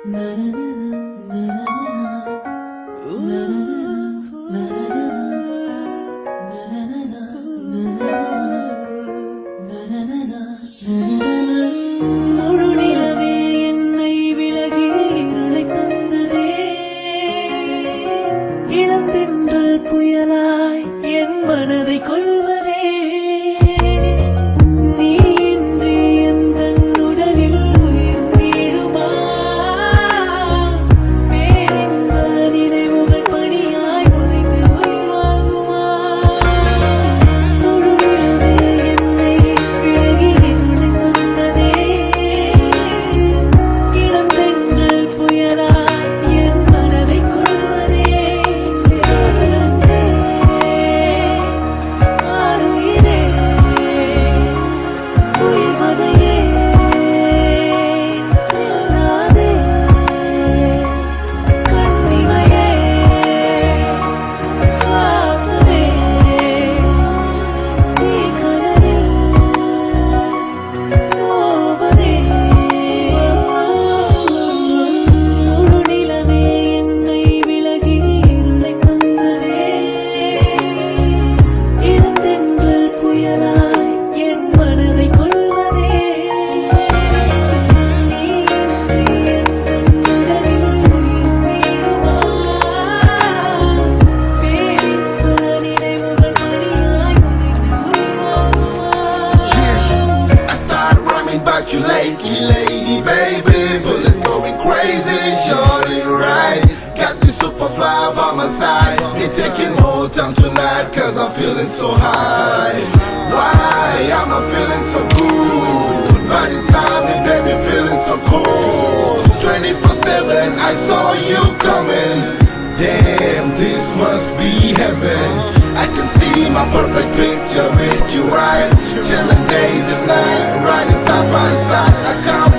முழு நிலவே என்னை விலகி இருளை தந்ததே, இளந்தென்றல் புயலாய் என் மனதை கொள்வதே, நீ இன்றி எந்தன் உடலில் உயிர் நீடுமா, பேரின்ப நினைவுகள் பணியாய் உறைந்து உயிர் வாங்குமா. முழு நிலவே என்னை விலகி இருளை தந்ததே, இளந்தென்றல் புயலாய் என் மனதை கொள்வதே, சொல்லன்பே ஆருயிரே உயிர்வதையே செல்லாதே, கண்ணிமையே சுவாசமே தீக்கடலில் போவதே. முழு நிலவே என்னை விலகி இருளை தந்ததே, இளந்தென்றல் புயலாய் என் மனதை கொள்வதே, நீ இன்றி எந்தன் உடலில் உயிர் நீடுமா, பேரின்ப நினைவுகள் பணியாய் உறைந்து உயிர் வாங்குமா. I started rhyming about you lately, lady, baby. Bullet going crazy, shorty, right? Got this super fly by my side. It's taking more time tonight, cause I'm feeling so high. Why am I feeling so good? But inside me, baby, feeling so cool. 24/7, I saw you coming. Damn, this must be heaven. I can see my perfect picture with you, right? Chilling days and night, riding side by side. I can't